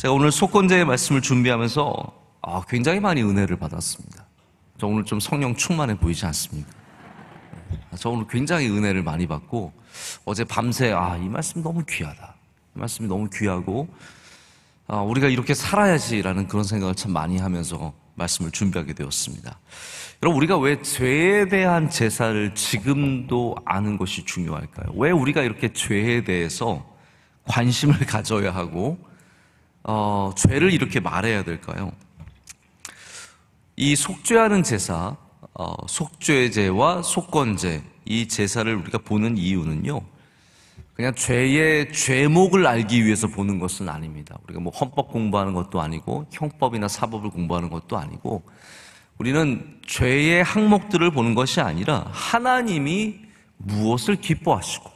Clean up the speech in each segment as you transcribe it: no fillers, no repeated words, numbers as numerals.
제가 오늘 속건제의 말씀을 준비하면서 굉장히 많이 은혜를 받았습니다. 저 오늘 좀 성령 충만해 보이지 않습니까? 저 오늘 굉장히 은혜를 많이 받고 어제 밤새 이 말씀 너무 귀하다. 이 말씀이 너무 귀하고 우리가 이렇게 살아야지라는 그런 생각을 참 많이 하면서 말씀을 준비하게 되었습니다. 여러분, 우리가 왜 죄에 대한 제사를 지금도 아는 것이 중요할까요? 왜 우리가 이렇게 죄에 대해서 관심을 가져야 하고 죄를 이렇게 말해야 될까요? 이 속죄하는 제사, 속죄제와 속건제, 이 제사를 우리가 보는 이유는요, 그냥 죄의 죄목을 알기 위해서 보는 것은 아닙니다. 우리가 뭐 헌법 공부하는 것도 아니고 형법이나 사법을 공부하는 것도 아니고, 우리는 죄의 항목들을 보는 것이 아니라 하나님이 무엇을 기뻐하시고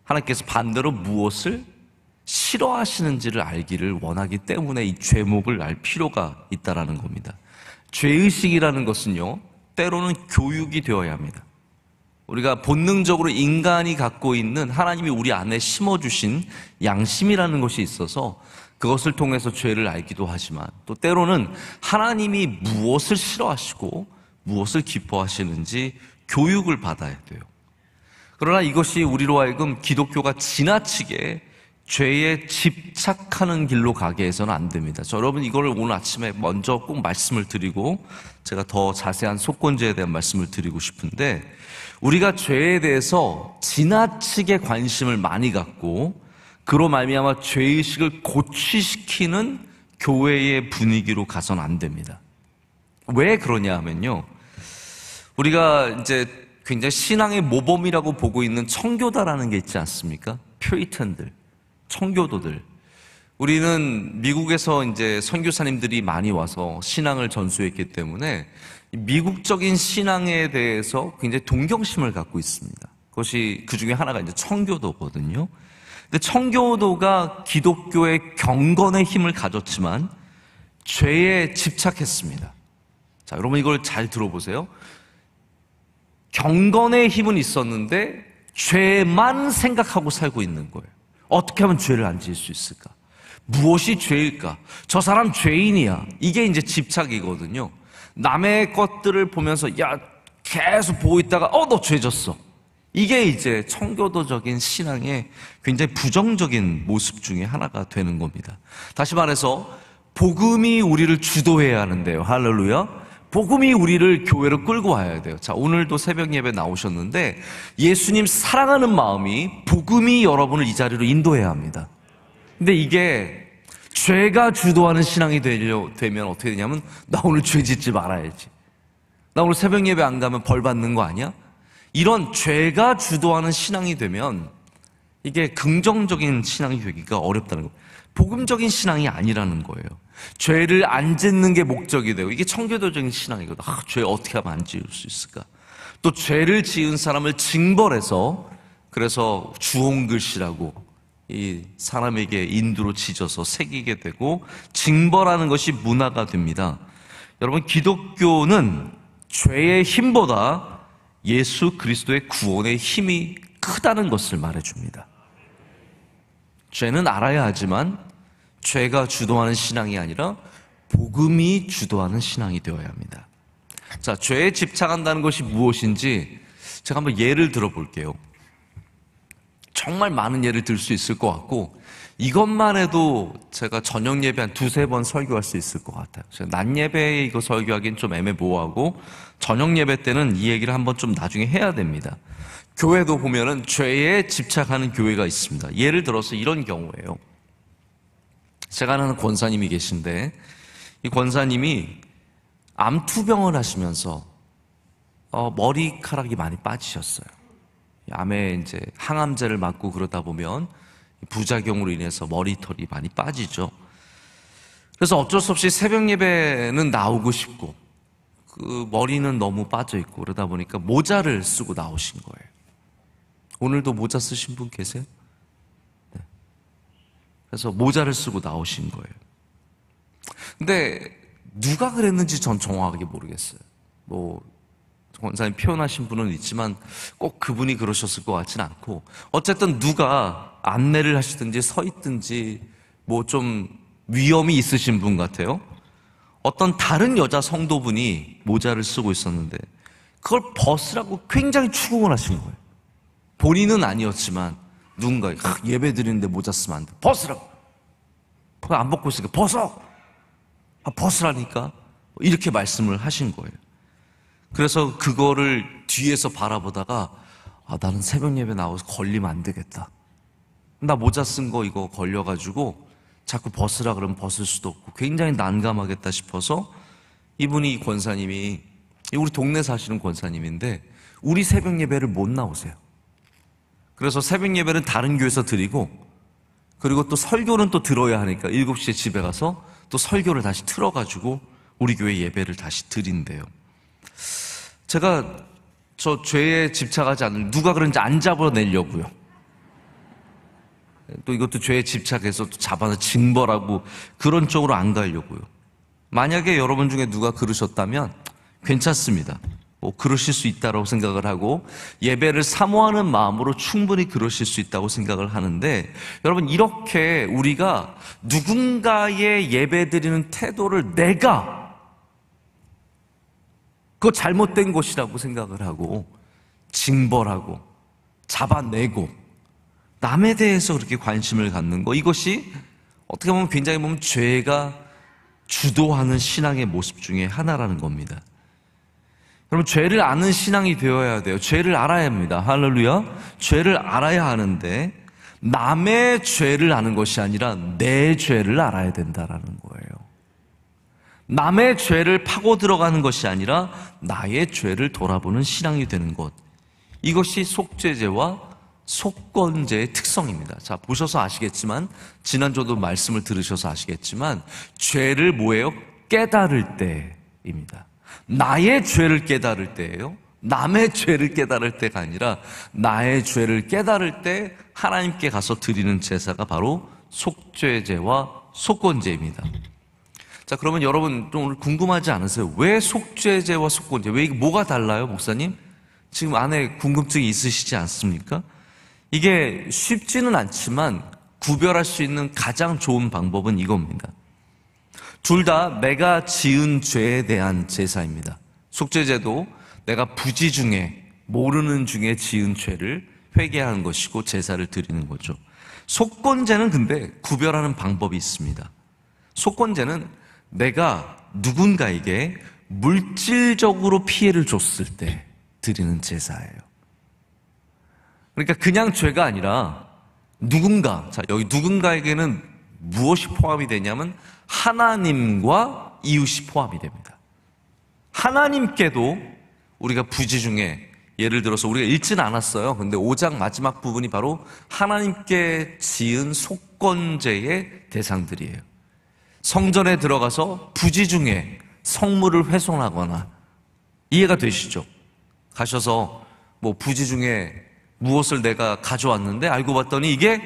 하나님께서 반대로 무엇을 싫어하시는지를 알기를 원하기 때문에 이 죄목을 알 필요가 있다는 겁니다. 죄의식이라는 것은요, 때로는 교육이 되어야 합니다. 우리가 본능적으로 인간이 갖고 있는 하나님이 우리 안에 심어주신 양심이라는 것이 있어서 그것을 통해서 죄를 알기도 하지만, 또 때로는 하나님이 무엇을 싫어하시고 무엇을 기뻐하시는지 교육을 받아야 돼요. 그러나 이것이 우리로 하여금 기독교가 지나치게 죄에 집착하는 길로 가게 해서는 안 됩니다. 여러분, 이걸 오늘 아침에 먼저 꼭 말씀을 드리고 제가 더 자세한 속건제에 대한 말씀을 드리고 싶은데, 우리가 죄에 대해서 지나치게 관심을 많이 갖고 그로 말미암아 죄의식을 고취시키는 교회의 분위기로 가서는 안 됩니다. 왜 그러냐 하면요, 우리가 이제 굉장히 신앙의 모범이라고 보고 있는 청교도라는 게 있지 않습니까? 퓨리탄들, 청교도들. 우리는 미국에서 이제 선교사님들이 많이 와서 신앙을 전수했기 때문에 미국적인 신앙에 대해서 굉장히 동경심을 갖고 있습니다. 그것이 그 중에 하나가 이제 청교도거든요. 근데 청교도가 기독교의 경건의 힘을 가졌지만 죄에 집착했습니다. 자, 여러분 이걸 잘 들어보세요. 경건의 힘은 있었는데 죄만 생각하고 살고 있는 거예요. 어떻게 하면 죄를 안 지을 수 있을까? 무엇이 죄일까? 저 사람 죄인이야. 이게 이제 집착이거든요. 남의 것들을 보면서 계속 보고 있다가 너 죄졌어. 이게 이제 청교도적인 신앙의 굉장히 부정적인 모습 중에 하나가 되는 겁니다. 다시 말해서 복음이 우리를 주도해야 하는데요. 할렐루야. 복음이 우리를 교회로 끌고 와야 돼요. 자, 오늘도 새벽 예배 나오셨는데 예수님 사랑하는 마음이 복음이 여러분을 이 자리로 인도해야 합니다. 근데 이게 죄가 주도하는 신앙이 되면 어떻게 되냐면, 나 오늘 죄 짓지 말아야지, 나 오늘 새벽 예배 안 가면 벌 받는 거 아니야? 이런 죄가 주도하는 신앙이 되면 이게 긍정적인 신앙이 되기가 어렵다는 거예요. 복음적인 신앙이 아니라는 거예요. 죄를 안 짓는 게 목적이 되고, 이게 청교도적인 신앙이거든. 죄 어떻게 하면 안 지을 수 있을까? 또 죄를 지은 사람을 징벌해서, 그래서 주홍글씨라고 이 사람에게 인두로 지져서 새기게 되고 징벌하는 것이 문화가 됩니다. 여러분, 기독교는 죄의 힘보다 예수 그리스도의 구원의 힘이 크다는 것을 말해줍니다. 죄는 알아야 하지만 죄가 주도하는 신앙이 아니라 복음이 주도하는 신앙이 되어야 합니다. 자, 죄에 집착한다는 것이 무엇인지 제가 한번 예를 들어볼게요. 정말 많은 예를 들 수 있을 것 같고, 이것만 해도 제가 저녁 예배 한 두세 번 설교할 수 있을 것 같아요. 제가 낮 예배에 이거 설교하기는 좀 애매모호하고, 저녁 예배 때는 이 얘기를 한번 좀 나중에 해야 됩니다. 교회도 보면은 죄에 집착하는 교회가 있습니다. 예를 들어서 이런 경우예요. 제가 아는 권사님이 계신데, 이 권사님이 암투병을 하시면서 머리카락이 많이 빠지셨어요. 암에 이제 항암제를 맞고 그러다 보면 부작용으로 인해서 머리털이 많이 빠지죠. 그래서 어쩔 수 없이 새벽 예배는 나오고 싶고, 그 머리는 너무 빠져 있고 그러다 보니까 모자를 쓰고 나오신 거예요. 오늘도 모자 쓰신 분 계세요? 네. 그래서 모자를 쓰고 나오신 거예요. 근데 누가 그랬는지 전 정확하게 모르겠어요. 권사님 표현하신 분은 있지만 꼭 그분이 그러셨을 것 같지는 않고, 어쨌든 누가 안내를 하시든지 서 있든지 좀 위험이 있으신 분 같아요. 어떤 다른 여자 성도분이 모자를 쓰고 있었는데 그걸 벗으라고 굉장히 추궁을 하신 거예요. 본인은 아니었지만 누군가 예배 드리는데 모자 쓰면 안 돼. 벗으라고. 안 벗고 있으니까 벗어. 벗으라니까. 이렇게 말씀을 하신 거예요. 그래서 그거를 뒤에서 바라보다가 나는 새벽 예배 나와서 걸리면 안 되겠다. 나 모자 쓴 거 이거 걸려가지고 자꾸 벗으라 그러면 벗을 수도 없고 굉장히 난감하겠다 싶어서 이분이, 이 권사님이, 우리 동네 사시는 권사님인데 우리 새벽 예배를 못 나오세요. 그래서 새벽 예배는 다른 교회에서 드리고, 그리고 또 설교는 또 들어야 하니까 7시에 집에 가서 또 설교를 다시 틀어가지고 우리 교회 예배를 다시 드린대요. 제가 저 죄에 집착하지 않는, 누가 그런지 안 잡아내려고요. 또 이것도 죄에 집착해서 또 잡아서 징벌하고 그런 쪽으로 안 가려고요. 만약에 여러분 중에 누가 그러셨다면 괜찮습니다. 그러실 수 있다고 생각을 하고 예배를 사모하는 마음으로 충분히 그러실 수 있다고 생각을 하는데, 여러분, 이렇게 우리가 누군가의 예배드리는 태도를 내가 그거 잘못된 것이라고 생각을 하고 징벌하고 잡아내고 남에 대해서 그렇게 관심을 갖는 거, 이것이 어떻게 보면 굉장히 죄가 주도하는 신앙의 모습 중에 하나라는 겁니다. 여러분, 죄를 아는 신앙이 되어야 돼요. 죄를 알아야 합니다. 할렐루야. 죄를 알아야 하는데 남의 죄를 아는 것이 아니라 내 죄를 알아야 된다라는 거예요. 남의 죄를 파고 들어가는 것이 아니라 나의 죄를 돌아보는 신앙이 되는 것, 이것이 속죄제와 속건제의 특성입니다. 자, 보셔서 아시겠지만, 지난주도 말씀을 들으셔서 아시겠지만, 죄를 뭐예요? 깨달을 때입니다. 나의 죄를 깨달을 때예요. 남의 죄를 깨달을 때가 아니라 나의 죄를 깨달을 때 하나님께 가서 드리는 제사가 바로 속죄제와 속건제입니다. 자, 그러면 여러분 좀 오늘 궁금하지 않으세요? 왜 속죄제와 속건제? 왜 이게 뭐가 달라요, 목사님? 지금 안에 궁금증이 있으시지 않습니까? 이게 쉽지는 않지만 구별할 수 있는 가장 좋은 방법은 이겁니다. 둘 다 내가 지은 죄에 대한 제사입니다. 속죄제도 내가 부지 중에, 모르는 중에 지은 죄를 회개하는 것이고 제사를 드리는 거죠. 속건제는 근데 구별하는 방법이 있습니다. 속건제는 내가 누군가에게 물질적으로 피해를 줬을 때 드리는 제사예요. 그러니까 그냥 죄가 아니라 누군가, 자, 여기 누군가에게는 무엇이 포함이 되냐면 하나님과 이웃이 포함이 됩니다. 하나님께도 우리가 부지 중에, 예를 들어서 우리가 읽지는 않았어요. 근데 5장 마지막 부분이 바로 하나님께 지은 속건제의 대상들이에요. 성전에 들어가서 부지 중에 성물을 훼손하거나, 이해가 되시죠? 가셔서 부지 중에 무엇을 내가 가져왔는데 알고 봤더니 이게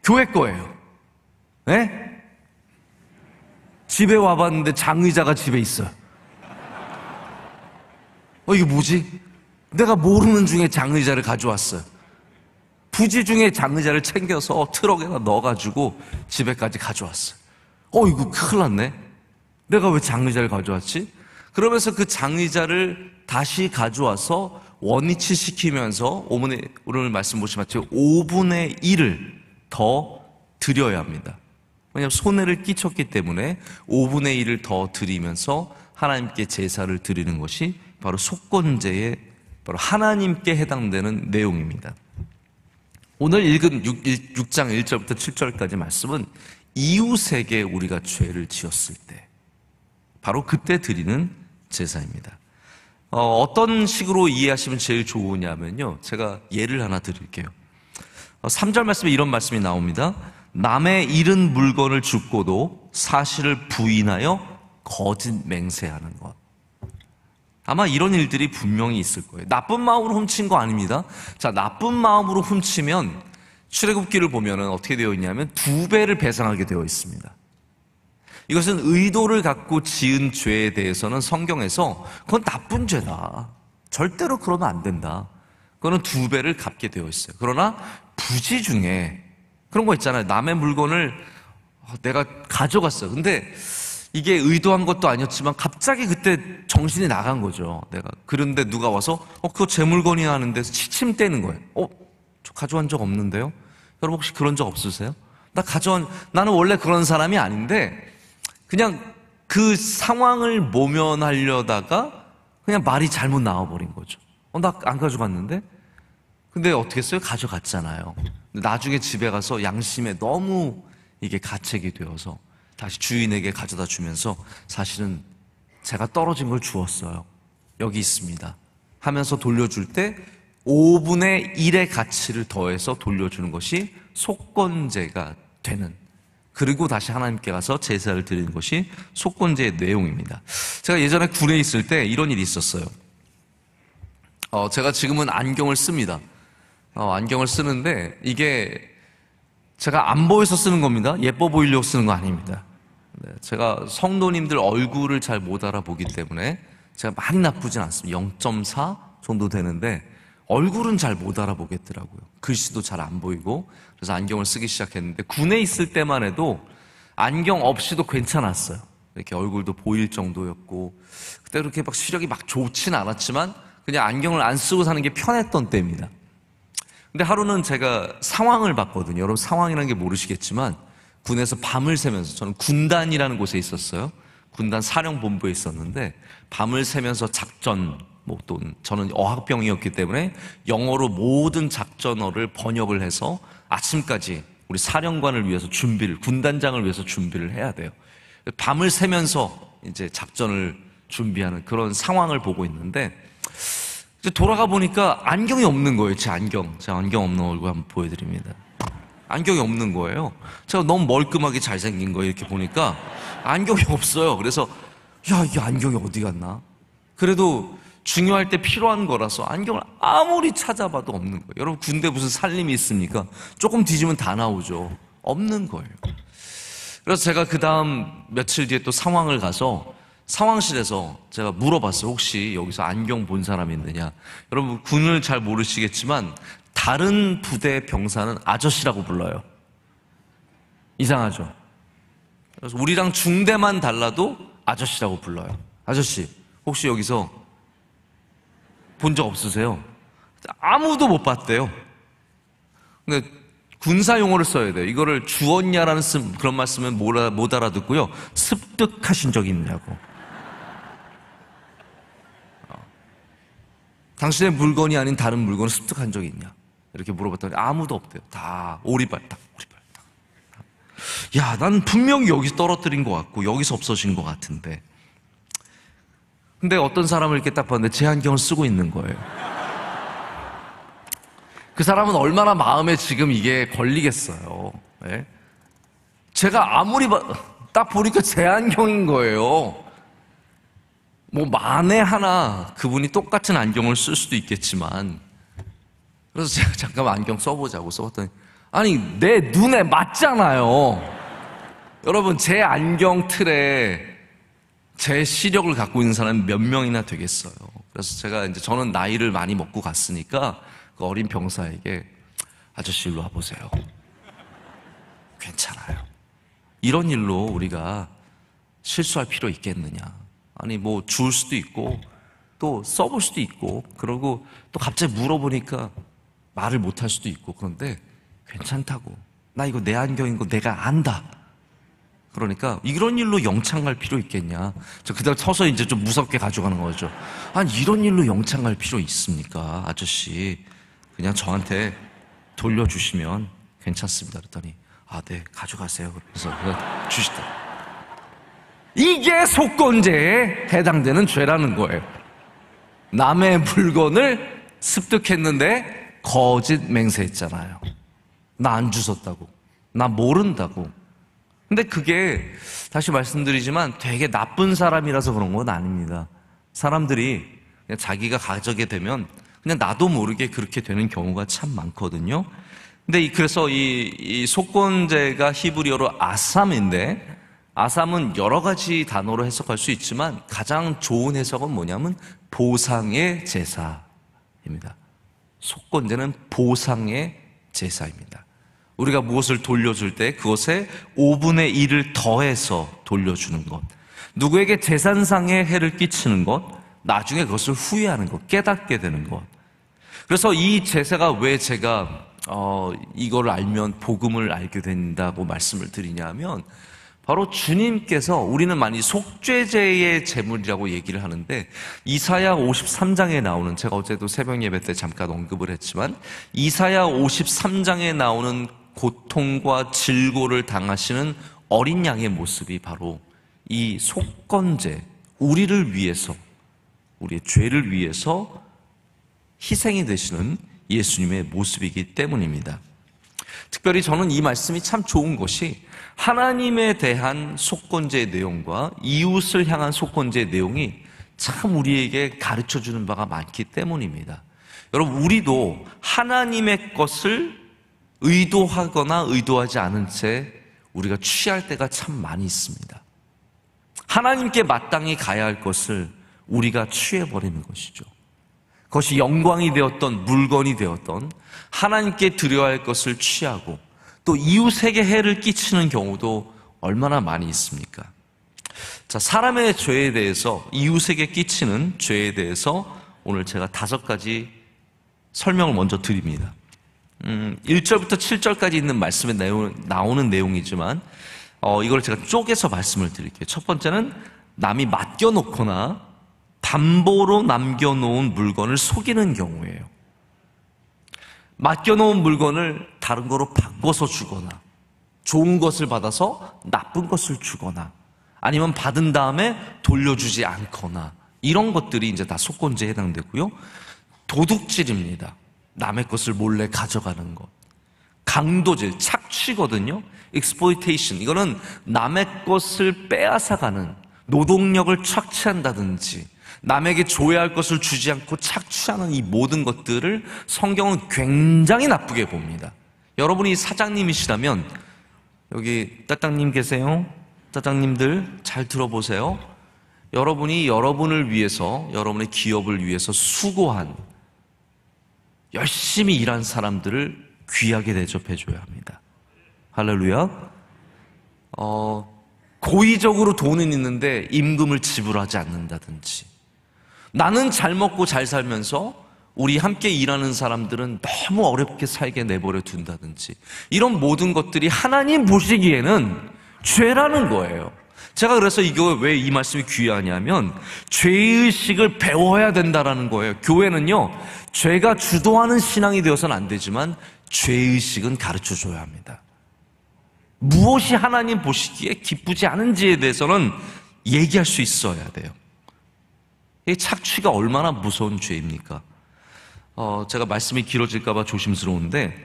교회 거예요. 네? 집에 와봤는데 장의자가 집에 있어요. 이게 뭐지? 내가 모르는 중에 장의자를 가져왔어요. 부지 중에 장의자를 챙겨서 트럭에다 넣어가지고 집에까지 가져왔어요. 이거 큰일 났네. 내가 왜 장의자를 가져왔지? 그러면서 그 장의자를 다시 가져와서 원위치 시키면서 오늘 말씀 보시면 5분의 1을 더 드려야 합니다. 왜냐하면 손해를 끼쳤기 때문에 5분의 1을 더 드리면서 하나님께 제사를 드리는 것이 바로 속건제의 바로 하나님께 해당되는 내용입니다. 오늘 읽은 6장 1절부터 7절까지 말씀은 이웃에게 우리가 죄를 지었을 때 바로 그때 드리는 제사입니다. 어떤 식으로 이해하시면 제일 좋으냐면요, 제가 예를 하나 드릴게요. 3절 말씀에 이런 말씀이 나옵니다. 남의 잃은 물건을 줍고도 사실을 부인하여 거짓 맹세하는 것. 아마 이런 일들이 분명히 있을 거예요. 나쁜 마음으로 훔친 거 아닙니다. 자, 나쁜 마음으로 훔치면 출애굽기를 보면은 어떻게 되어 있냐면 2배를 배상하게 되어 있습니다. 이것은 의도를 갖고 지은 죄에 대해서는 성경에서 그건 나쁜 죄다, 절대로 그러면 안 된다, 그거는 2배를 갚게 되어 있어요. 그러나 부지 중에 그런 거 있잖아요. 남의 물건을 내가 가져갔어요. 근데 이게 의도한 것도 아니었지만 갑자기 그때 정신이 나간 거죠. 내가. 그런데 누가 와서 그거 제 물건이야 하는데 치침대는 거예요. 저 가져간 적 없는데요? 여러분 혹시 그런 적 없으세요? 나는 원래 그런 사람이 아닌데 그냥 그 상황을 모면하려다가 그냥 말이 잘못 나와버린 거죠. 나 안 가져갔는데? 근데 어떻게 했어요? 가져갔잖아요. 나중에 집에 가서 양심에 너무 이게 가책이 되어서 다시 주인에게 가져다 주면서 사실은 제가 떨어진 걸 주었어요. 여기 있습니다. 하면서 돌려줄 때 5분의 1의 가치를 더해서 돌려주는 것이 속건제가 되는, 그리고 다시 하나님께 가서 제사를 드리는 것이 속건제의 내용입니다. 제가 예전에 군에 있을 때 이런 일이 있었어요. 제가 지금은 안경을 씁니다. 안경을 쓰는데 이게 제가 안 보여서 쓰는 겁니다. 예뻐 보이려고 쓰는 거 아닙니다. 제가 성도님들 얼굴을 잘 못 알아보기 때문에 제가 많이 나쁘진 않습니다. 0.4 정도 되는데 얼굴은 잘 못 알아보겠더라고요. 글씨도 잘 안 보이고. 그래서 안경을 쓰기 시작했는데 군에 있을 때만 해도 안경 없이도 괜찮았어요. 이렇게 얼굴도 보일 정도였고, 그때 그렇게 막 시력이 막 좋진 않았지만 그냥 안경을 안 쓰고 사는 게 편했던 때입니다. 근데 하루는 제가 상황을 봤거든요. 여러분 상황이라는 게 모르시겠지만 군에서 밤을 새면서, 저는 군단이라는 곳에 있었어요. 군단 사령본부에 있었는데 밤을 새면서 작전, 또 저는 어학병이었기 때문에 영어로 모든 작전어를 번역을 해서 아침까지 우리 사령관을 위해서 군단장을 위해서 준비를 해야 돼요. 밤을 새면서 이제 작전을 준비하는 그런 상황을 보고 있는데 이제 돌아가 보니까 안경이 없는 거예요. 제 안경 없는 얼굴 한번 보여드립니다. 안경이 없는 거예요. 제가 너무 멀끔하게 잘생긴 거예요. 이렇게 보니까 안경이 없어요. 그래서 이 안경이 어디 갔나? 그래도 중요할 때 필요한 거라서 안경을 아무리 찾아봐도 없는 거예요. 여러분 군대 무슨 살림이 있습니까? 조금 뒤지면 다 나오죠. 없는 거예요. 그래서 제가 그 다음 며칠 뒤에 또 상황을 가서 상황실에서 제가 물어봤어요. 혹시 여기서 안경 본 사람 있느냐? 여러분 군을 잘 모르시겠지만 다른 부대 병사는 아저씨라고 불러요. 이상하죠? 그래서 우리랑 중대만 달라도 아저씨라고 불러요. 아저씨 혹시 여기서 본 적 없으세요? 아무도 못 봤대요. 근데 군사 용어를 써야 돼요. 이거를 주었냐라는 그런 말씀은 못 알아듣고요. 습득하신 적이 있냐고. 당신의 물건이 아닌 다른 물건을 습득한 적이 있냐? 이렇게 물어봤더니 아무도 없대요. 다 오리발. 야, 난 분명히 여기서 떨어뜨린 것 같고 여기서 없어진 것 같은데. 근데 어떤 사람을 이렇게 딱 봤는데 제 안경을 쓰고 있는 거예요. 그 사람은 얼마나 마음에 지금 이게 걸리겠어요. 네? 제가 아무리 딱 보니까 제 안경인 거예요. 만에 하나 그분이 똑같은 안경을 쓸 수도 있겠지만, 그래서 제가 잠깐만 안경 써보자고 써봤더니 아니 내 눈에 맞잖아요. 여러분 제 안경 틀에 제 시력을 갖고 있는 사람이 몇 명이나 되겠어요. 그래서 저는 나이를 많이 먹고 갔으니까 그 어린 병사에게 아저씨 일로 와보세요. 괜찮아요. 이런 일로 우리가 실수할 필요 있겠느냐. 아니 주울 수도 있고 또 써볼 수도 있고, 그러고 또 갑자기 물어보니까 말을 못할 수도 있고, 그런데 괜찮다고. 나 이거 내 안경인 거 내가 안다. 그러니까 이런 일로 영창 갈 필요 있겠냐. 저 그다음 서서 이제 좀 무섭게 가져가는 거죠. 아니 이런 일로 영창 갈 필요 있습니까? 아저씨 그냥 저한테 돌려주시면 괜찮습니다. 그랬더니 네 가져가세요. 그래서 주시더라고요. 이게 속건제에 해당되는 죄라는 거예요. 남의 물건을 습득했는데 거짓 맹세했잖아요. 나 안 주웠다고, 나 모른다고. 근데 그게 다시 말씀드리지만 되게 나쁜 사람이라서 그런 건 아닙니다. 사람들이 그냥 자기가 가져게 되면 그냥 나도 모르게 그렇게 되는 경우가 참 많거든요. 근데 그래서 이 속건제가 히브리어로 아삼인데, 아삼은 여러 가지 단어로 해석할 수 있지만 가장 좋은 해석은 뭐냐면 보상의 제사입니다. 속건제는 보상의 제사입니다. 우리가 무엇을 돌려줄 때 그것에 5분의 1을 더해서 돌려주는 것. 누구에게 재산상의 해를 끼치는 것, 나중에 그것을 후회하는 것, 깨닫게 되는 것. 그래서 이 제사가 왜 제가 이걸 알면 복음을 알게 된다고 말씀을 드리냐면, 바로 주님께서, 우리는 많이 속죄제의 제물이라고 얘기를 하는데, 이사야 53장에 나오는, 제가 어제도 새벽 예배 때 잠깐 언급을 했지만, 이사야 53장에 나오는 고통과 질고를 당하시는 어린 양의 모습이 바로 이 속건제, 우리를 위해서, 우리의 죄를 위해서 희생이 되시는 예수님의 모습이기 때문입니다. 특별히 저는 이 말씀이 참 좋은 것이, 하나님에 대한 속건제의 내용과 이웃을 향한 속건제의 내용이 참 우리에게 가르쳐주는 바가 많기 때문입니다. 여러분, 우리도 하나님의 것을 의도하거나 의도하지 않은 채 우리가 취할 때가 참 많이 있습니다. 하나님께 마땅히 가야 할 것을 우리가 취해버리는 것이죠. 그것이 영광이 되었던, 물건이 되었던, 하나님께 드려야 할 것을 취하고 또 이웃에게 해를 끼치는 경우도 얼마나 많이 있습니까? 자, 사람의 죄에 대해서, 이웃에게 끼치는 죄에 대해서 오늘 제가 5가지 설명을 먼저 드립니다. 1절부터 7절까지 있는 말씀에 나오는 내용이지만 이걸 제가 쪼개서 말씀을 드릴게요. 첫 번째는 남이 맡겨놓거나 담보로 남겨놓은 물건을 속이는 경우예요. 맡겨놓은 물건을 다른 거로 바꿔서 주거나, 좋은 것을 받아서 나쁜 것을 주거나, 아니면 받은 다음에 돌려주지 않거나, 이런 것들이 이제 다 속건제에 해당되고요. 도둑질입니다. 남의 것을 몰래 가져가는 것. 강도질, 착취거든요. exploitation, 이거는 남의 것을 빼앗아가는, 노동력을 착취한다든지 남에게 줘야 할 것을 주지 않고 착취하는 이 모든 것들을 성경은 굉장히 나쁘게 봅니다. 여러분이 사장님이시라면, 여기 따땅님 계세요? 따땅님들 잘 들어보세요. 여러분이 여러분을 위해서, 여러분의 기업을 위해서 수고한, 열심히 일한 사람들을 귀하게 대접해줘야 합니다. 할렐루야. 고의적으로 돈은 있는데 임금을 지불하지 않는다든지, 나는 잘 먹고 잘 살면서 우리 함께 일하는 사람들은 너무 어렵게 살게 내버려 둔다든지, 이런 모든 것들이 하나님 보시기에는 죄라는 거예요. 제가 그래서 이거 왜 이 말씀이 귀하냐면, 죄의식을 배워야 된다라는 거예요. 교회는요, 죄가 주도하는 신앙이 되어서는 안 되지만 죄의식은 가르쳐줘야 합니다. 무엇이 하나님 보시기에 기쁘지 않은지에 대해서는 얘기할 수 있어야 돼요. 이 착취가 얼마나 무서운 죄입니까? 제가 말씀이 길어질까 봐 조심스러운데,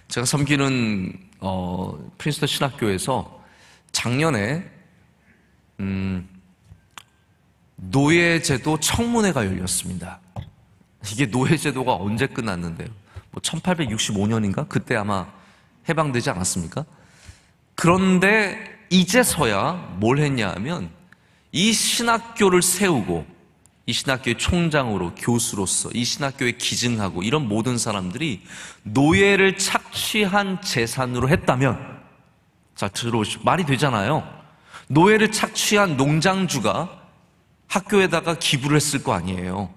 제가 섬기는 프린스턴 신학교에서 작년에 노예제도 청문회가 열렸습니다. 이게 노예제도가 언제 끝났는데요? 1865년인가? 그때 아마 해방되지 않았습니까? 그런데 이제서야 뭘 했냐 하면, 이 신학교를 세우고 이 신학교의 총장으로, 교수로서 이 신학교에 기증하고 이런 모든 사람들이 노예를 착취한 재산으로 했다면, 자, 들어오시죠. 말이 되잖아요. 노예를 착취한 농장주가 학교에다가 기부를 했을 거 아니에요.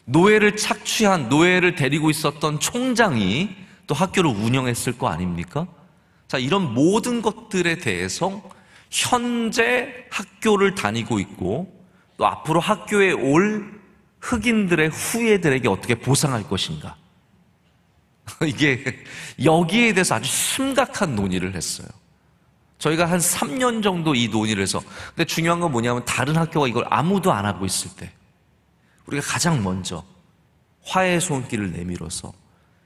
노예를 착취한, 노예를 데리고 있었던 총장이 또 학교를 운영했을 거 아닙니까? 자, 이런 모든 것들에 대해서 현재 학교를 다니고 있고 또 앞으로 학교에 올 흑인들의 후예들에게 어떻게 보상할 것인가, 이게 여기에 대해서 아주 심각한 논의를 했어요. 저희가 한 3년 정도 이 논의를 해서, 근데 중요한 건 뭐냐면, 다른 학교가 이걸 아무도 안 하고 있을 때 우리가 가장 먼저 화해의 손길을 내밀어서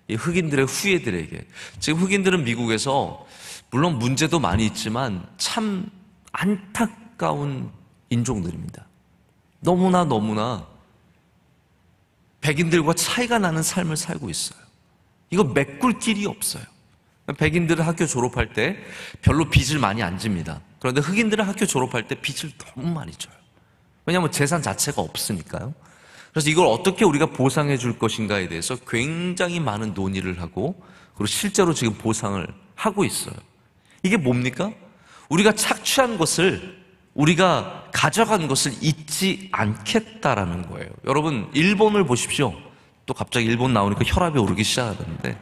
이 흑인들의 후예들에게, 지금 흑인들은 미국에서 물론 문제도 많이 있지만 참 안타까운 인종들입니다. 너무나 백인들과 차이가 나는 삶을 살고 있어요. 이거 메꿀 길이 없어요. 백인들은 학교 졸업할 때 별로 빚을 많이 안 집니다. 그런데 흑인들은 학교 졸업할 때 빚을 너무 많이 져요. 왜냐하면 재산 자체가 없으니까요. 그래서 이걸 어떻게 우리가 보상해 줄 것인가에 대해서 굉장히 많은 논의를 하고, 그리고 실제로 지금 보상을 하고 있어요. 이게 뭡니까? 우리가 착취한 것을, 우리가 가져간 것을 잊지 않겠다라는 거예요. 여러분, 일본을 보십시오. 또 갑자기 일본 나오니까 혈압이 오르기 시작하는데,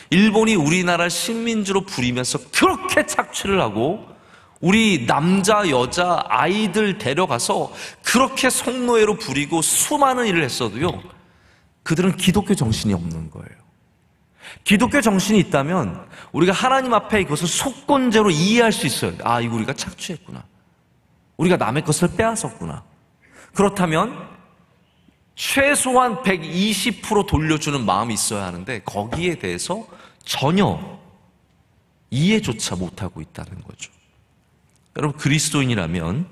일본이 우리나라 식민지로 부리면서 그렇게 착취를 하고 우리 남자, 여자, 아이들 데려가서 그렇게 성노예로 부리고 수많은 일을 했어도요, 그들은 기독교 정신이 없는 거예요. 기독교 정신이 있다면 우리가 하나님 앞에 이것을 속건제로 이해할 수 있어요. 아, 이거 우리가 착취했구나. 우리가 남의 것을 빼앗았구나. 그렇다면 최소한 120% 돌려주는 마음이 있어야 하는데 거기에 대해서 전혀 이해조차 못하고 있다는 거죠. 여러분, 그리스도인이라면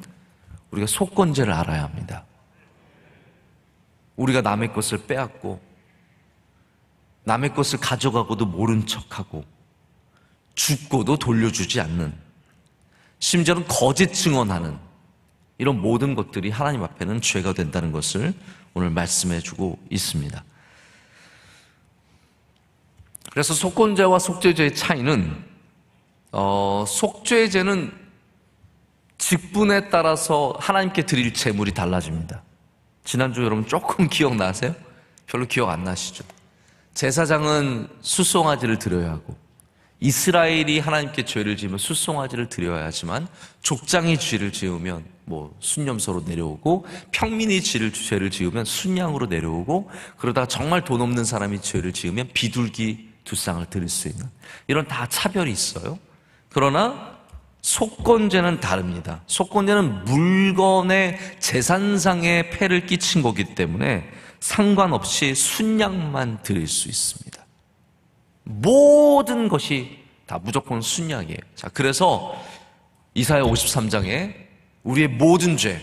우리가 속건제를 알아야 합니다. 우리가 남의 것을 빼앗고 남의 것을 가져가고도 모른 척하고 죽고도 돌려주지 않는, 심지어는 거짓 증언하는 이런 모든 것들이 하나님 앞에는 죄가 된다는 것을 오늘 말씀해 주고 있습니다. 그래서 속건제와 속죄제의 차이는, 속죄제는 직분에 따라서 하나님께 드릴 제물이 달라집니다. 지난주 여러분 조금 기억나세요? 별로 기억 안 나시죠? 제사장은 숫송아지를 드려야 하고, 이스라엘이 하나님께 죄를 지으면 숫송아지를 드려야 하지만, 족장이 죄를 지으면 순염소로 내려오고, 평민이 죄를 지으면 순양으로 내려오고, 그러다가 정말 돈 없는 사람이 죄를 지으면 비둘기 2쌍을 드릴 수 있는, 이런 다 차별이 있어요. 그러나 속건제는 다릅니다. 속건제는 물건의 재산상의 폐를 끼친 거기 때문에 상관없이 순양만 드릴 수 있습니다. 모든 것이 다 무조건 순양이에요. 자, 그래서 이사야 53장에 우리의 모든 죄,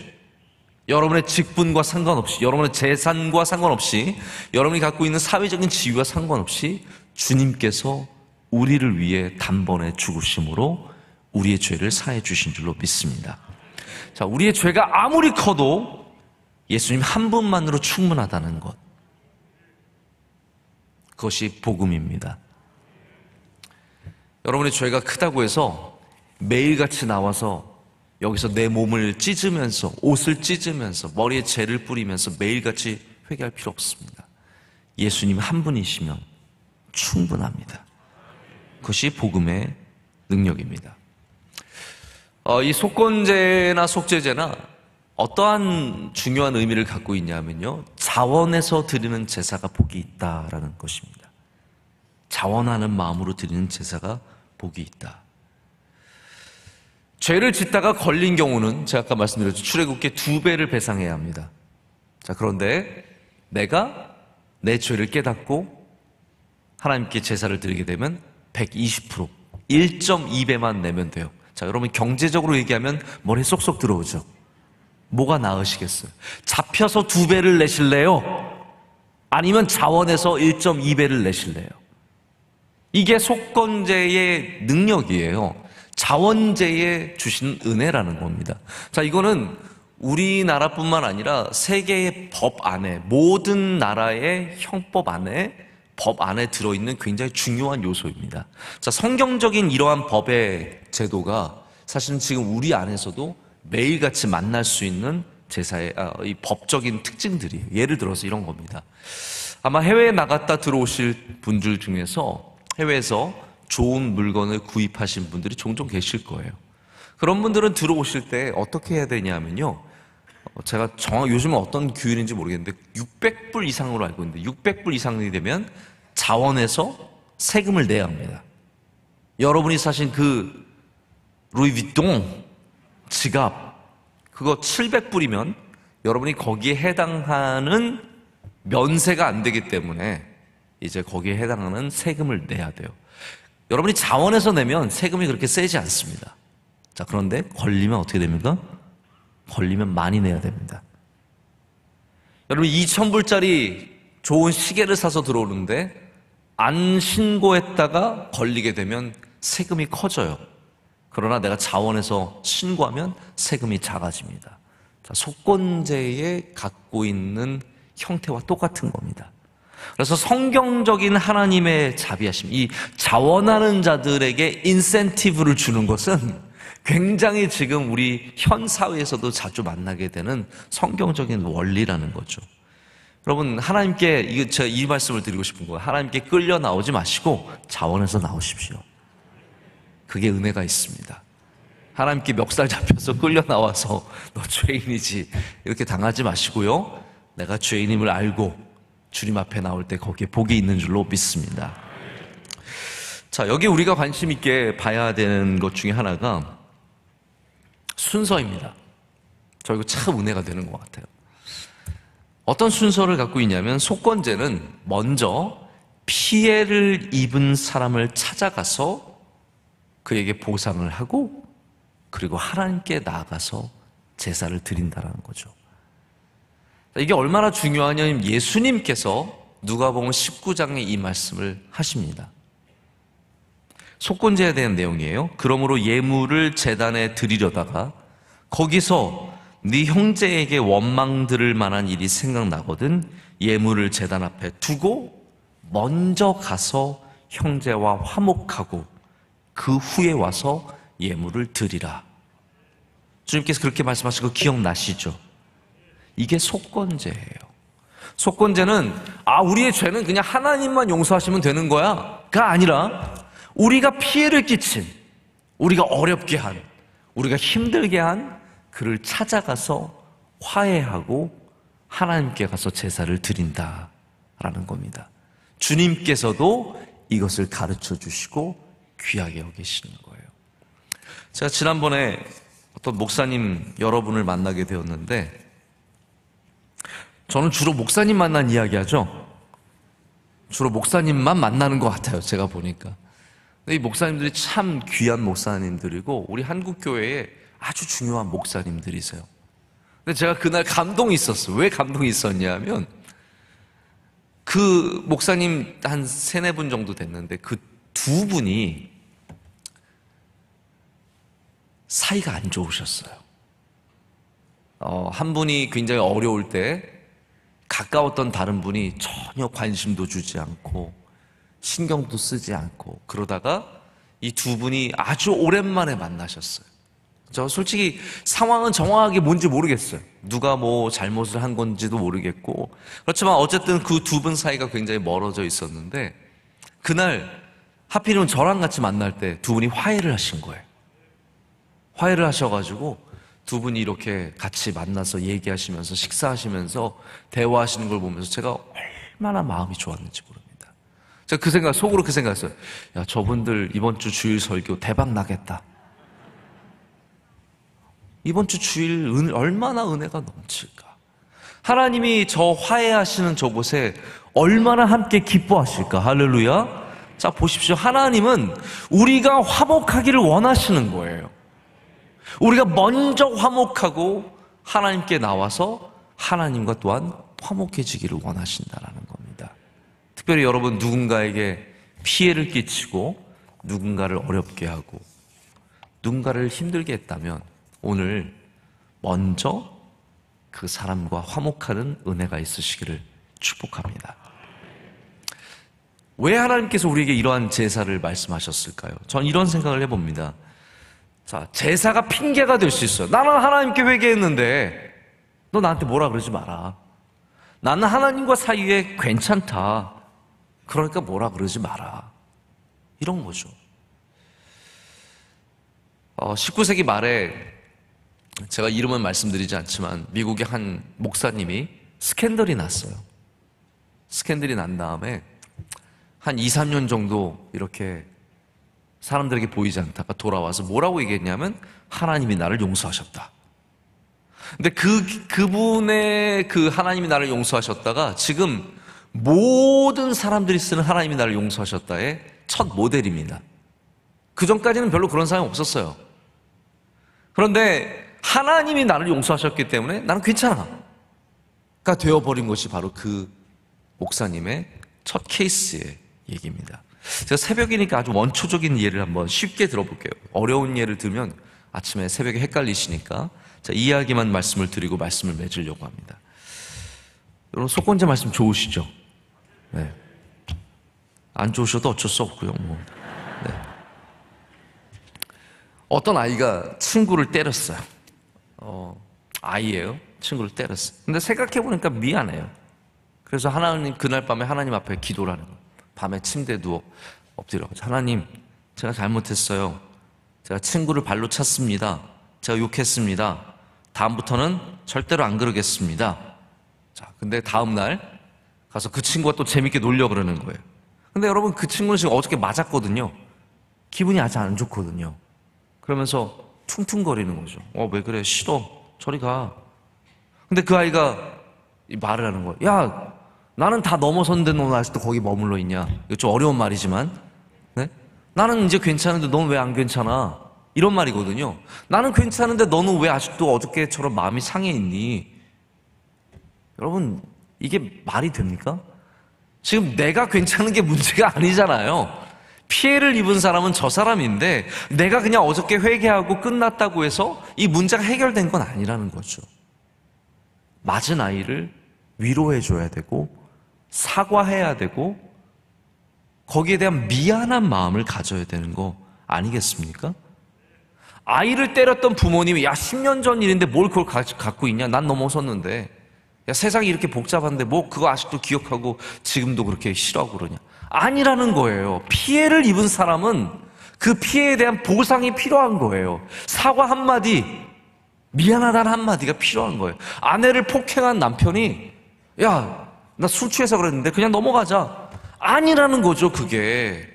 여러분의 직분과 상관없이, 여러분의 재산과 상관없이, 여러분이 갖고 있는 사회적인 지위와 상관없이 주님께서 우리를 위해 단번에 죽으심으로 우리의 죄를 사해 주신 줄로 믿습니다. 자, 우리의 죄가 아무리 커도 예수님 한 분만으로 충분하다는 것, 그것이 복음입니다. 여러분의 죄가 크다고 해서 매일같이 나와서 여기서 내 몸을 찢으면서, 옷을 찢으면서, 머리에 죄를 뿌리면서 매일같이 회개할 필요 없습니다. 예수님 한 분이시면 충분합니다. 그것이 복음의 능력입니다. 이 속건제나 속죄제나 어떠한 중요한 의미를 갖고 있냐면요, 자원해서 드리는 제사가 복이 있다라는 것입니다. 자원하는 마음으로 드리는 제사가 복이 있다. 죄를 짓다가 걸린 경우는 제가 아까 말씀드렸죠. 출애굽기 2배를 배상해야 합니다. 자, 그런데 내가 내 죄를 깨닫고 하나님께 제사를 드리게 되면 120%, 1.2배만 내면 돼요. 자, 여러분, 경제적으로 얘기하면 머리에 쏙쏙 들어오죠. 뭐가 나으시겠어요? 잡혀서 2배를 내실래요? 아니면 자원해서 1.2배를 내실래요? 이게 속건제의 능력이에요. 자원제에 주신 은혜라는 겁니다. 자, 이거는 우리나라뿐만 아니라 세계의 법 안에, 모든 나라의 형법 안에, 법 안에 들어있는 굉장히 중요한 요소입니다. 자, 성경적인 이러한 법의 제도가 사실은 지금 우리 안에서도 매일같이 만날 수 있는 제사의 이 법적인 특징들이에요. 예를 들어서 이런 겁니다. 아마 해외에 나갔다 들어오실 분들 중에서 해외에서 좋은 물건을 구입하신 분들이 종종 계실 거예요. 그런 분들은 들어오실 때 어떻게 해야 되냐면요, 제가 요즘은 어떤 규율인지 모르겠는데 600불 이상으로 알고 있는데, 600불 이상이 되면 자원해서 세금을 내야 합니다. 여러분이 사신 그 루이비통 지갑, 그거 700불이면 여러분이 거기에 해당하는 면세가 안 되기 때문에 이제 거기에 해당하는 세금을 내야 돼요. 여러분이 자원해서 내면 세금이 그렇게 세지 않습니다. 자, 그런데 걸리면 어떻게 됩니까? 걸리면 많이 내야 됩니다. 여러분, 2,000불짜리 좋은 시계를 사서 들어오는데 안 신고했다가 걸리게 되면 세금이 커져요. 그러나 내가 자원해서 신고하면 세금이 작아집니다. 자, 속건제에 갖고 있는 형태와 똑같은 겁니다. 그래서 성경적인 하나님의 자비하심, 이 자원하는 자들에게 인센티브를 주는 것은 굉장히 지금 우리 현 사회에서도 자주 만나게 되는 성경적인 원리라는 거죠. 여러분, 하나님께 제가 이 말씀을 드리고 싶은 거예요. 하나님께 끌려 나오지 마시고 자원해서 나오십시오. 그게 은혜가 있습니다. 하나님께 멱살 잡혀서 끌려 나와서 너 죄인이지 이렇게 당하지 마시고요. 내가 죄인임을 알고 주님 앞에 나올 때 거기에 복이 있는 줄로 믿습니다. 자, 여기 우리가 관심 있게 봐야 되는 것 중에 하나가 순서입니다. 저 이거 참 은혜가 되는 것 같아요. 어떤 순서를 갖고 있냐면, 속건제는 먼저 피해를 입은 사람을 찾아가서 그에게 보상을 하고, 그리고 하나님께 나아가서 제사를 드린다는 거죠. 이게 얼마나 중요하냐면, 예수님께서 누가복음 19장에 이 말씀을 하십니다. 속건제에 대한 내용이에요. 그러므로 예물을 제단에 드리려다가 거기서 네 형제에게 원망 들을 만한 일이 생각나거든 예물을 제단 앞에 두고 먼저 가서 형제와 화목하고 그 후에 와서 예물을 드리라. 주님께서 그렇게 말씀하신 거 기억나시죠? 이게 속건제예요. 속건제는 우리의 죄는 그냥 하나님만 용서하시면 되는 거야가 아니라, 우리가 피해를 끼친, 우리가 어렵게 한, 우리가 힘들게 한 그를 찾아가서 화해하고 하나님께 가서 제사를 드린다라는 겁니다. 주님께서도 이것을 가르쳐 주시고 귀하게 여기시는 거예요. 제가 지난번에 어떤 목사님 여러분을 만나게 되었는데, 저는 주로 목사님 만난 이야기 하죠. 주로 목사님만 만나는 것 같아요, 제가 보니까. 이 목사님들이 참 귀한 목사님들이고 우리 한국교회에 아주 중요한 목사님들이세요. 근데 제가 그날 감동이 있었어요. 왜 감동이 있었냐면, 그 목사님 한 3-4분 정도 됐는데 그 2분이 사이가 안 좋으셨어요. 한 분이 굉장히 어려울 때 가까웠던 다른 분이 전혀 관심도 주지 않고 신경도 쓰지 않고, 그러다가 이 2분이 아주 오랜만에 만나셨어요. 저 솔직히 상황은 정확하게 뭔지 모르겠어요. 누가 뭐 잘못을 한 건지도 모르겠고, 그렇지만 어쨌든 그 2분 사이가 굉장히 멀어져 있었는데, 그날 하필이면 저랑 같이 만날 때 2분이 화해를 하신 거예요. 화해를 하셔가지고 2분이 이렇게 같이 만나서 얘기하시면서 식사하시면서 대화하시는 걸 보면서 제가 얼마나 마음이 좋았는지 모릅니다. 제가 속으로 그 생각했어요. 야, 저분들 이번 주 주일 설교 대박 나겠다. 이번 주 주일 얼마나 은혜가 넘칠까. 하나님이 저 화해하시는 저곳에 얼마나 함께 기뻐하실까. 할렐루야. 자, 보십시오. 하나님은 우리가 화목하기를 원하시는 거예요. 우리가 먼저 화목하고 하나님께 나와서 하나님과 또한 화목해지기를 원하신다라는 겁니다. 특별히 여러분, 누군가에게 피해를 끼치고 누군가를 어렵게 하고 누군가를 힘들게 했다면 오늘 먼저 그 사람과 화목하는 은혜가 있으시기를 축복합니다. 왜 하나님께서 우리에게 이러한 제사를 말씀하셨을까요? 전 이런 생각을 해봅니다. 자, 제사가 핑계가 될 수 있어요. 나는 하나님께 회개했는데 너 나한테 뭐라 그러지 마라. 나는 하나님과 사이에 괜찮다. 그러니까 뭐라 그러지 마라. 이런 거죠. 19세기 말에 제가 이름은 말씀드리지 않지만 미국의 한 목사님이 스캔들이 났어요. 스캔들이 난 다음에 한 2-3년 정도 이렇게 사람들에게 보이지 않다가 돌아와서 뭐라고 얘기했냐면, 하나님이 나를 용서하셨다. 근데 그분의 그 하나님이 나를 용서하셨다가 지금 모든 사람들이 쓰는 하나님이 나를 용서하셨다의 첫 모델입니다. 그 전까지는 별로 그런 사람이 없었어요. 그런데 하나님이 나를 용서하셨기 때문에 나는 괜찮아가 되어버린 것이 바로 그 목사님의 첫 케이스의 얘기입니다. 제가 새벽이니까 아주 원초적인 예를 한번 쉽게 들어볼게요. 어려운 예를 들면 아침에 새벽에 헷갈리시니까 자, 이 이야기만 말씀을 드리고 말씀을 맺으려고 합니다. 여러분, 속건제 말씀 좋으시죠? 네. 안 좋으셔도 어쩔 수 없고요. 뭐. 네. 어떤 아이가 친구를 때렸어요. 아이예요. 친구를 때렸어요. 근데 생각해보니까 미안해요. 그래서 하나님, 그날 밤에 하나님 앞에 기도를 하는 거예요. 밤에 침대에 누워 엎드려. 하나님, 제가 잘못했어요. 제가 친구를 발로 찼습니다. 제가 욕했습니다. 다음부터는 절대로 안 그러겠습니다. 자, 근데 다음날 가서 그 친구가 또 재밌게 놀려 그러는 거예요. 근데 여러분, 그 친구는 지금 어저께 맞았거든요. 기분이 아주 안 좋거든요. 그러면서 퉁퉁거리는 거죠. 왜 그래? 싫어. 저리 가. 근데 그 아이가 말을 하는 거예요. 야, 나는 다 넘어섰는데 넌 아직도 거기 머물러 있냐? 이거 좀 어려운 말이지만, 네? 나는 이제 괜찮은데 넌 왜 안 괜찮아? 이런 말이거든요. 나는 괜찮은데 너는 왜 아직도 어저께처럼 마음이 상해 있니? 여러분, 이게 말이 됩니까? 지금 내가 괜찮은 게 문제가 아니잖아요. 피해를 입은 사람은 저 사람인데 내가 그냥 어저께 회개하고 끝났다고 해서 이 문제가 해결된 건 아니라는 거죠. 맞은 아이를 위로해줘야 되고 사과해야 되고 거기에 대한 미안한 마음을 가져야 되는 거 아니겠습니까? 아이를 때렸던 부모님이 야 10년 전 일인데 뭘 그걸 갖고 있냐? 난 넘어섰는데 야 세상이 이렇게 복잡한데 뭐 그거 아직도 기억하고 지금도 그렇게 싫어하고 그러냐? 아니라는 거예요. 피해를 입은 사람은 그 피해에 대한 보상이 필요한 거예요. 사과 한마디, 미안하다는 한마디가 필요한 거예요. 아내를 폭행한 남편이 야, 나 술 취해서 그랬는데 그냥 넘어가자. 아니라는 거죠, 그게.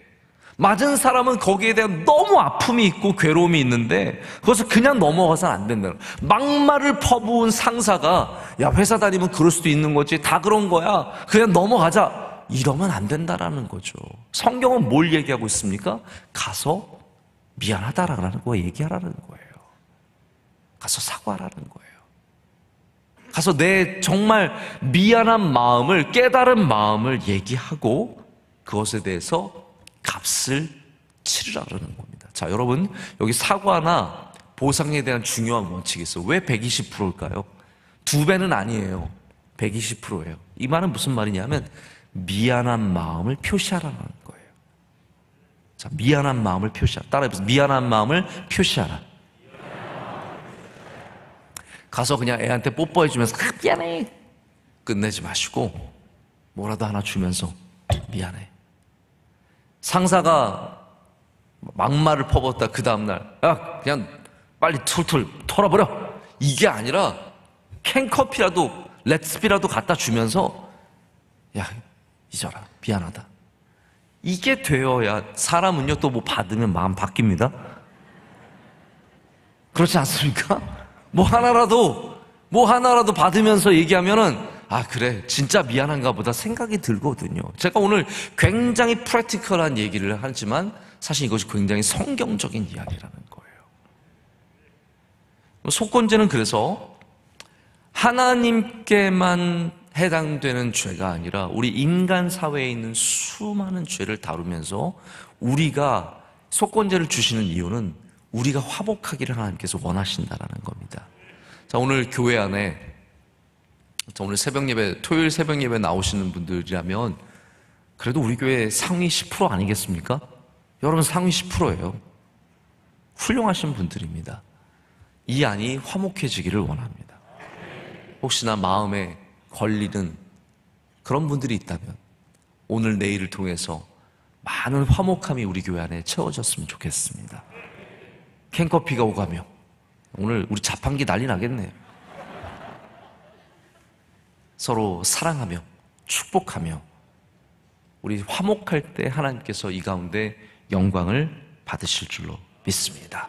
맞은 사람은 거기에 대한 너무 아픔이 있고 괴로움이 있는데 그것을 그냥 넘어가서는 안 된다는 거예요. 막말을 퍼부은 상사가 야, 회사 다니면 그럴 수도 있는 거지. 다 그런 거야. 그냥 넘어가자. 이러면 안 된다라는 거죠. 성경은 뭘 얘기하고 있습니까? 가서 미안하다라는 거 얘기하라는 거예요. 가서 사과하라는 거예요. 가서 내 정말 미안한 마음을, 깨달은 마음을 얘기하고 그것에 대해서 값을 치르라는 겁니다. 자, 여러분, 여기 사과나 보상에 대한 중요한 원칙이 있어요. 왜 120%일까요? 2배는 아니에요. 120%예요. 이 말은 무슨 말이냐면 미안한 마음을 표시하라는 거예요. 자, 미안한 마음을 표시하라. 따라해보세요. 미안한 마음을 표시하라. 가서 그냥 애한테 뽀뽀해주면서 미안해 끝내지 마시고 뭐라도 하나 주면서 미안해. 상사가 막말을 퍼붓다 그 다음날 야 그냥 빨리 툴툴 털어버려 이게 아니라 캔커피라도 렛츠비라도 갖다 주면서 야 잊어라 미안하다 이게 되어야 사람은요 또 뭐 받으면 마음 바뀝니다. 그렇지 않습니까? 뭐 하나라도 받으면서 얘기하면은 아 그래 진짜 미안한가 보다 생각이 들거든요. 제가 오늘 굉장히 프랙티컬한 얘기를 하지만 사실 이것이 굉장히 성경적인 이야기라는 거예요. 속건제는 그래서 하나님께만 해당되는 죄가 아니라 우리 인간 사회에 있는 수많은 죄를 다루면서 우리가 속건제를 주시는 이유는 우리가 화목하기를 하나님께서 원하신다라는 겁니다. 자, 오늘 교회 안에 오늘 새벽 예배, 토요일 새벽 예배 나오시는 분들이라면 그래도 우리 교회 상위 10% 아니겠습니까? 여러분 상위 10%예요. 훌륭하신 분들입니다. 이 안이 화목해지기를 원합니다. 혹시나 마음에 걸리는 그런 분들이 있다면 오늘 내일을 통해서 많은 화목함이 우리 교회 안에 채워졌으면 좋겠습니다. 캔커피가 오가며 오늘 우리 자판기 난리 나겠네요. 서로 사랑하며 축복하며 우리 화목할 때 하나님께서 이 가운데 영광을 받으실 줄로 믿습니다.